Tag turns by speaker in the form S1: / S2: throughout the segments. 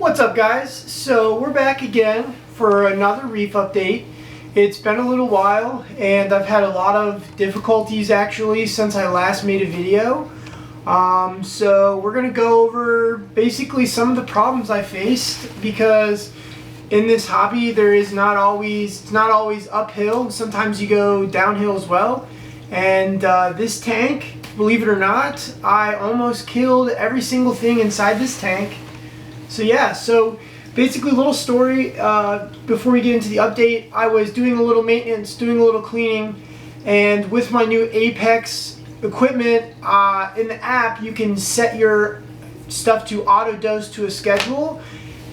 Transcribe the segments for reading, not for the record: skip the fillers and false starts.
S1: What's up, guys? So we're back again for another reef update. It's been a little while and I've had a lot of difficulties actually since I last made a video. So we're going to go over basically some of the problems I faced, because in this hobby it's not always uphill. Sometimes you go downhill as well. And this tank, believe it or not, I almost killed every single thing inside this tank. So yeah, so basically, a little story before we get into the update. I was doing a little maintenance, doing a little cleaning, and with my new Apex equipment, in the app you can set your stuff to auto dose to a schedule,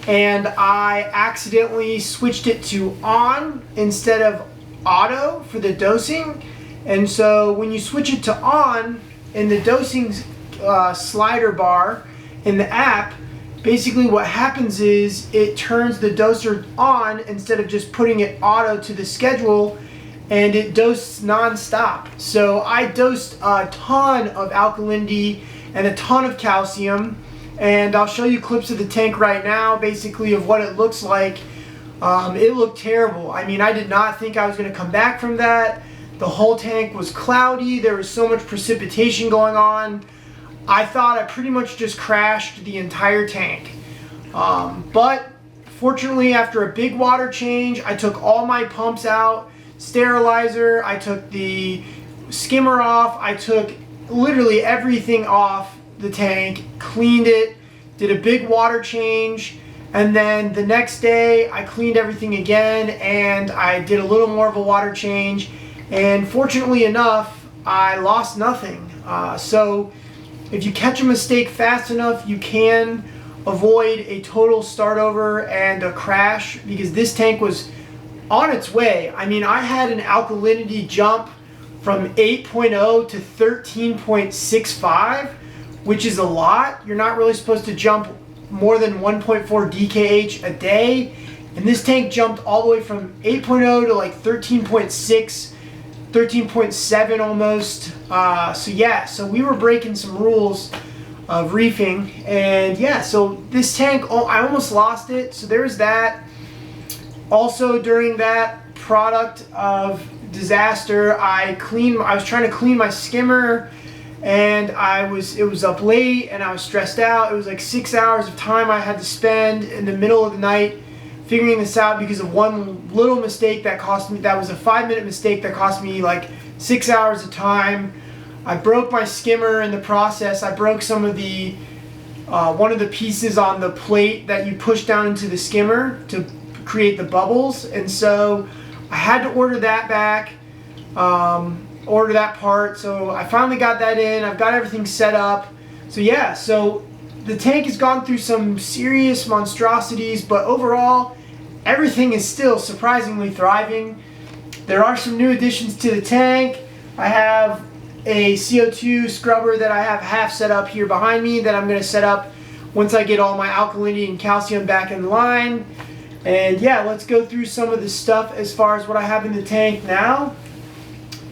S1: and I accidentally switched it to on instead of auto for the dosing. And so when you switch it to on in the dosing slider bar in the app, basically what happens is it turns the doser on instead of just putting it auto to the schedule, and it doses non-stop. So I dosed a ton of alkalinity and a ton of calcium, and I'll show you clips of the tank right now basically of what it looks like. It looked terrible. I mean, I did not think I was going to come back from that. The whole tank was cloudy. There was so much precipitation going on. I thought I pretty much just crashed the entire tank. But fortunately, after a big water change, I took all my pumps out, sterilizer, I took the skimmer off, I took literally everything off the tank, cleaned it, did a big water change, and then the next day I cleaned everything again and I did a little more of a water change, and fortunately enough, I lost nothing. So if you catch a mistake fast enough, you can avoid a total start over and a crash, because this tank was on its way. I mean, I had an alkalinity jump from 8.0 to 13.65, which is a lot. You're not really supposed to jump more than 1.4 DKH a day. And this tank jumped all the way from 8.0 to like 13.6, 13.7 almost. So yeah, so we were breaking some rules of reefing, and yeah, so this tank, I almost lost it. So there's that. Also, during that product of disaster, I was trying to clean my skimmer, and it was up late and I was stressed out. It was like 6 hours of time I had to spend in the middle of the night figuring this out because of one little mistake that cost me. That was a 5-minute mistake that cost me like 6 hours of time. I broke my skimmer in the process. I broke some of the one of the pieces on the plate that you push down into the skimmer to create the bubbles, and so I had to order that back, order that part. So I finally got that in. I've got everything set up. So yeah, so the tank has gone through some serious monstrosities, but overall everything is still surprisingly thriving. There are some new additions to the tank. I have a CO2 scrubber that I have half set up here behind me that I'm going to set up once I get all my alkalinity and calcium back in line. And yeah, let's go through some of the stuff as far as what I have in the tank now.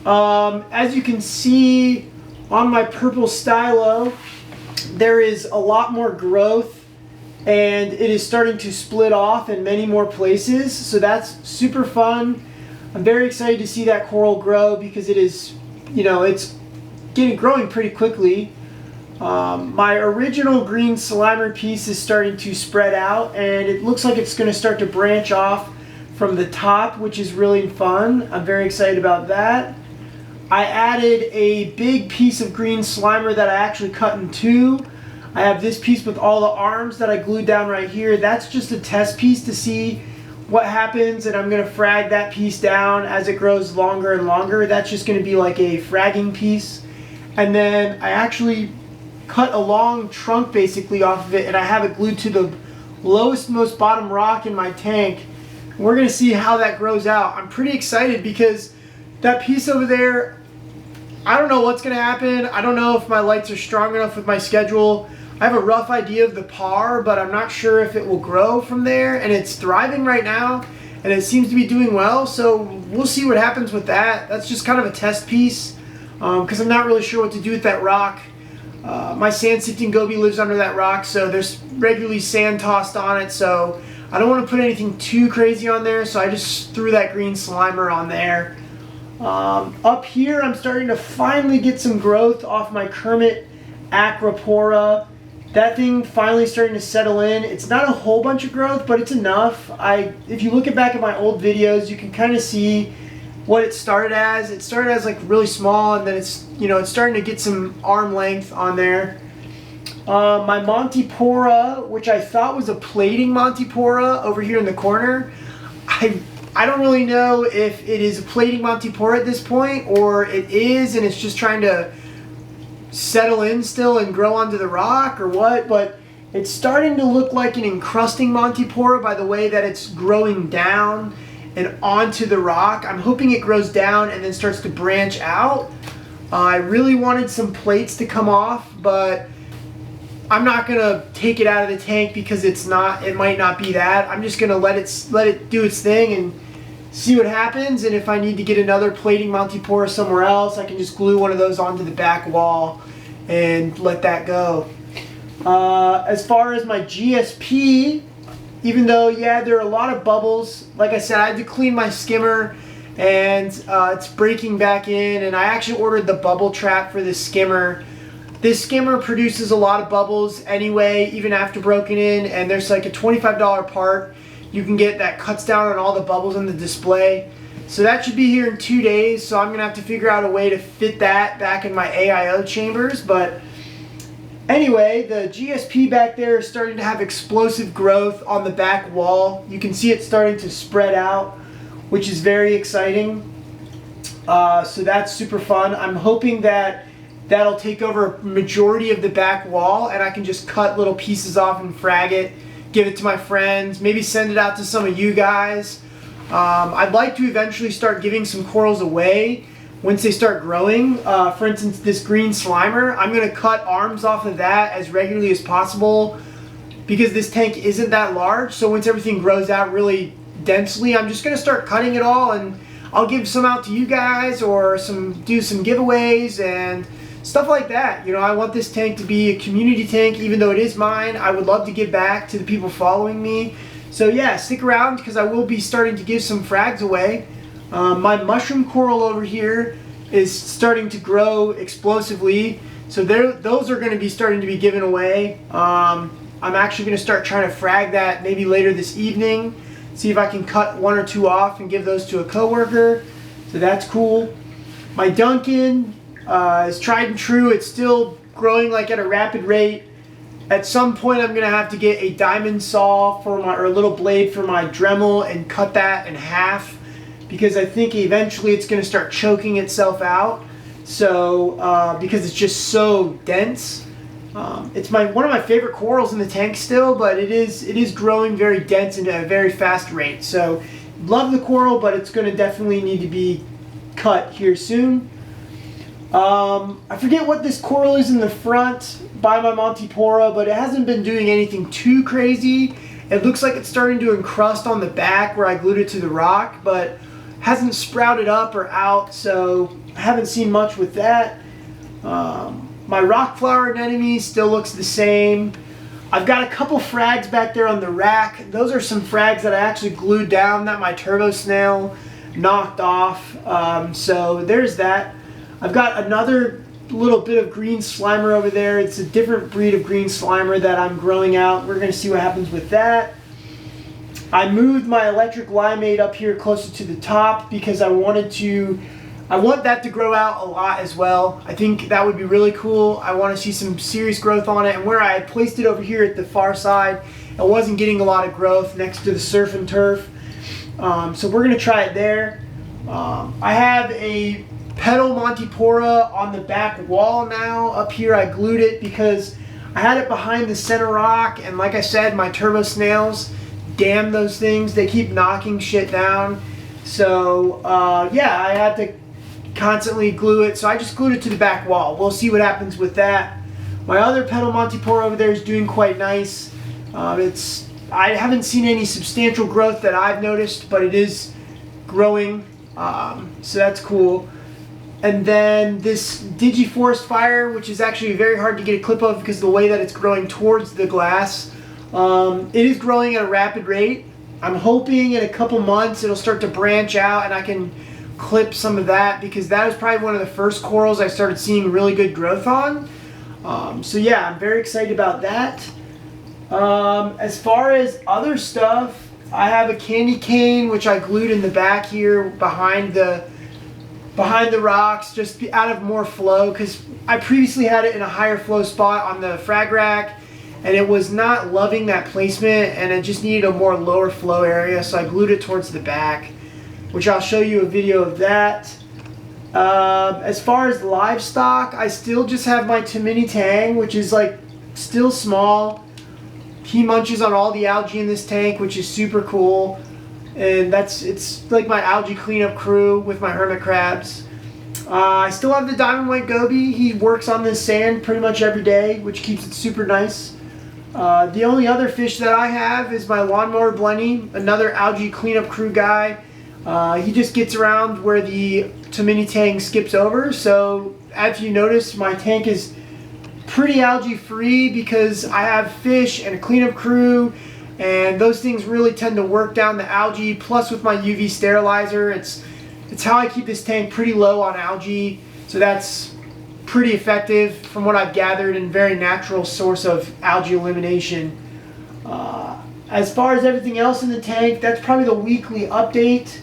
S1: As you can see on my purple stylo, there is a lot more growth, and it is starting to split off in many more places, so that's super fun. I'm very excited to see that coral grow, because it is, it's growing pretty quickly. My original green slimer piece is starting to spread out, and it looks like it's going to start to branch off from the top, which is really fun. I'm very excited about that. I added a big piece of green slimer that I actually cut in two. I have this piece with all the arms that I glued down right here. That's just a test piece to see what happens, and I'm going to frag that piece down as it grows longer and longer. That's just going to be like a fragging piece. And then I actually cut a long trunk basically off of it, and I have it glued to the lowest, most bottom rock in my tank. We're going to see how that grows out. I'm pretty excited because that piece over there, I don't know what's going to happen. I don't know if my lights are strong enough with my schedule. I have a rough idea of the par, but I'm not sure if it will grow from there. And it's thriving right now, and it seems to be doing well. So we'll see what happens with that. That's just kind of a test piece, because I'm not really sure what to do with that rock. My sand sifting goby lives under that rock, so there's regularly sand tossed on it, so I don't want to put anything too crazy on there, so I just threw that green slimer on there. Up here, I'm starting to finally get some growth off my Kermit Acropora. That thing finally starting to settle in. It's not a whole bunch of growth, but it's enough. If you look back at my old videos, you can kind of see what it started as. It started as like really small, and then it's starting to get some arm length on there. My Montipora, which I thought was a plating Montipora over here in the corner, I don't really know if it is a plating Montipora at this point, or it is and it's just trying to settle in still and grow onto the rock or what, but it's starting to look like an encrusting Montipora by the way that it's growing down and onto the rock. I'm hoping it grows down and then starts to branch out. I really wanted some plates to come off, but I'm not gonna take it out of the tank because it might not be that. I'm just gonna let it do its thing and see what happens, and if I need to get another plating Montipora somewhere else, I can just glue one of those onto the back wall and let that go. As far as my GSP, even though, yeah, there are a lot of bubbles, like I said, I had to clean my skimmer, and it's breaking back in, and I actually ordered the bubble trap for this skimmer. This skimmer produces a lot of bubbles anyway, even after broken in, and there's like a $25 part you can get that cuts down on all the bubbles in the display. So that should be here in 2 days, so I'm gonna have to figure out a way to fit that back in my AIO chambers. But anyway, the GSP back there is starting to have explosive growth on the back wall. You can see it starting to spread out, which is very exciting. So that's super fun. I'm hoping that that'll take over a majority of the back wall, and I can just cut little pieces off and frag it, give it to my friends, maybe send it out to some of you guys. I'd like to eventually start giving some corals away once they start growing. For instance, this green slimer, I'm going to cut arms off of that as regularly as possible because this tank isn't that large. So once everything grows out really densely, I'm just going to start cutting it all, and I'll give some out to you guys or do some giveaways and stuff like that. I want this tank to be a community tank, even though it is mine. I would love to give back to the people following me. So yeah, stick around because I will be starting to give some frags away. My mushroom coral over here is starting to grow explosively. So those are going to be starting to be given away. I'm actually going to start trying to frag that maybe later this evening. See if I can cut 1 or 2 off and give those to a coworker. So that's cool. My Duncan is tried and true. It's still growing like at a rapid rate. At some point I'm gonna have to get a diamond saw or a little blade for my Dremel and cut that in half, because I think eventually it's gonna start choking itself out. So because it's just so dense. It's one of my favorite corals in the tank still, but it is growing very dense and at a very fast rate. So love the coral, but it's gonna definitely need to be cut here soon. I forget what this coral is in the front by my Montipora, but it hasn't been doing anything too crazy. It looks like it's starting to encrust on the back where I glued it to the rock, but hasn't sprouted up or out, so I haven't seen much with that. My rock flower anemone still looks the same. I've got a couple frags back there on the rack. Those are some frags that I actually glued down that my turbo snail knocked off. So there's that. I've got another little bit of green slimer over there. It's a different breed of green slimer that I'm growing out. We're going to see what happens with that. I moved my electric limeade up here closer to the top because I want that to grow out a lot as well. I think that would be really cool. I want to see some serious growth on it, and where I had placed it over here at the far side, it wasn't getting a lot of growth next to the surf and turf. So we're going to try it there. I have a petal Montipora on the back wall now. Up here I glued it because I had it behind the center rock, and like I said, my turbo snails, damn those things, they keep knocking shit down. So yeah, I had to constantly glue it, so I just glued it to the back wall. We'll see what happens with that. My other petal Montipora over there is doing quite nice. I haven't seen any substantial growth that I've noticed, but it is growing, so that's cool. And then this Digiforest Fire, which is actually very hard to get a clip of because of the way that it's growing towards the glass. It is growing at a rapid rate. I'm hoping in a couple months it'll start to branch out and I can clip some of that, because that was probably one of the first corals I started seeing really good growth on. So yeah, I'm very excited about that. As far as other stuff, I have a candy cane which I glued in the back here behind the rocks, just out of more flow, because I previously had it in a higher flow spot on the frag rack and it was not loving that placement and it just needed a more lower flow area, so I glued it towards the back, which I'll show you a video of that. As far as livestock, I still just have my Tamini Tang, which is like still small. He munches on all the algae in this tank, which is super cool. And it's like my algae cleanup crew with my hermit crabs. I still have the diamond white goby. He works on this sand pretty much every day, which keeps it super nice. The only other fish that I have is my lawnmower Blenny, another algae cleanup crew guy. He just gets around where the Tamini Tang skips over. So as you notice, my tank is pretty algae free because I have fish and a cleanup crew, and those things really tend to work down the algae. Plus with my UV sterilizer, it's how I keep this tank pretty low on algae. So that's pretty effective from what I've gathered, and very natural source of algae elimination. As far as everything else in the tank, that's probably the weekly update.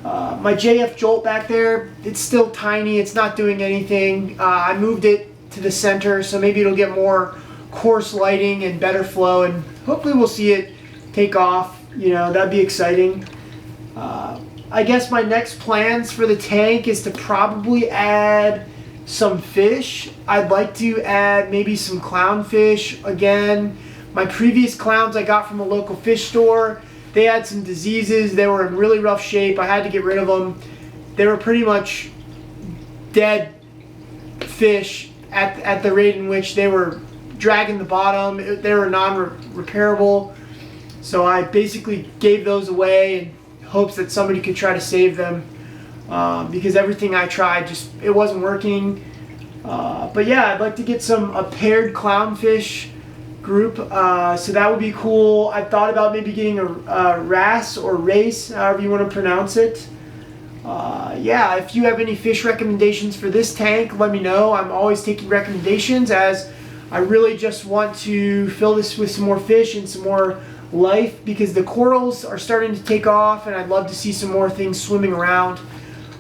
S1: My JF Jolt back there, it's still tiny, it's not doing anything. I moved it to the center, so maybe it'll get more coarse lighting and better flow, and hopefully we'll see it take off. You know, that'd be exciting. I guess my next plans for the tank is to probably add some fish. I'd like to add maybe some clownfish again. My previous clowns I got from a local fish store, they had some diseases. They were in really rough shape. I had to get rid of them. They were pretty much dead fish at the rate in which they were dragging the bottom. They were non-repairable. So I basically gave those away in hopes that somebody could try to save them, because everything I tried, it wasn't working. But yeah, I'd like to get a paired clownfish group, so that would be cool. I thought about maybe getting a wrasse or race, however you want to pronounce it. Yeah, if you have any fish recommendations for this tank, let me know. I'm always taking recommendations, as I really just want to fill this with some more fish and some more life, because the corals are starting to take off and I'd love to see some more things swimming around.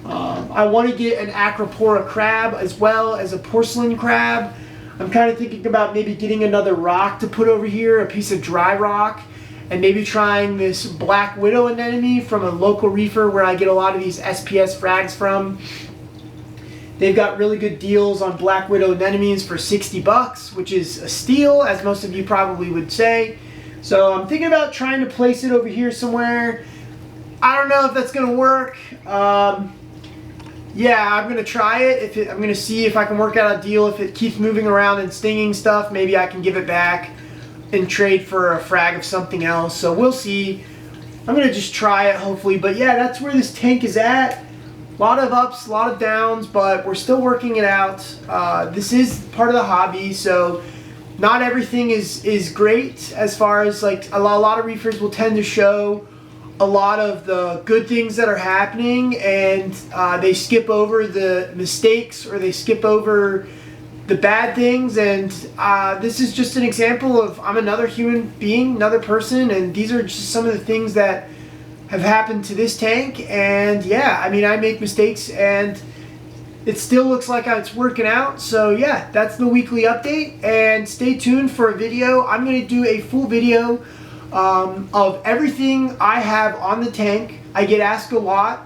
S1: I want to get an Acropora crab as well as a porcelain crab. I'm kind of thinking about maybe getting another rock to put over here, a piece of dry rock, and maybe trying this black widow anemone from a local reefer where I get a lot of these SPS frags from. They've got really good deals on black widow anemones for 60 bucks, which is a steal, as most of you probably would say. So I'm thinking about trying to place it over here somewhere. I don't know if that's going to work. Yeah, I'm going to try it. I'm going to see if I can work out a deal. If it keeps moving around and stinging stuff, maybe I can give it back and trade for a frag of something else. So we'll see. I'm going to just try it, hopefully. But yeah, that's where this tank is at. A lot of ups, a lot of downs, but we're still working it out. This is part of the hobby, so not everything is great, as far as like a lot of reefers will tend to show a lot of the good things that are happening, and they skip over the mistakes, or they skip over the bad things. And this is just an example of, I'm another human being, another person, and these are just some of the things that have happened to this tank. And yeah, I mean, I make mistakes and it still looks like it's working out. So yeah, that's the weekly update, and stay tuned for a video. I'm going to do a full video of everything I have on the tank. I get asked a lot,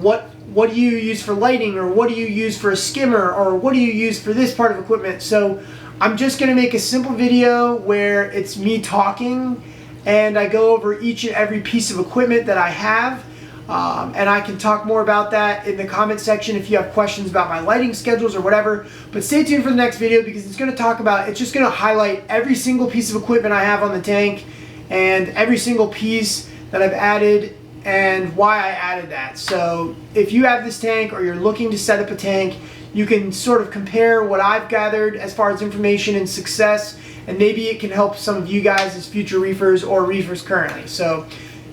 S1: what do you use for lighting, or what do you use for a skimmer, or what do you use for this part of equipment? So I'm just going to make a simple video where it's me talking, and I go over each and every piece of equipment that I have. And I can talk more about that in the comment section if you have questions about my lighting schedules or whatever. But stay tuned for the next video, because it's going to just going to highlight every single piece of equipment I have on the tank, and every single piece that I've added and why I added that. So if you have this tank or you're looking to set up a tank, you can sort of compare what I've gathered as far as information and success, and maybe it can help some of you guys as future reefers or reefers currently. So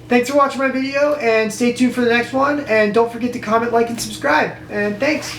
S1: thanks for watching my video, and stay tuned for the next one, and don't forget to comment, like, and subscribe, and thanks.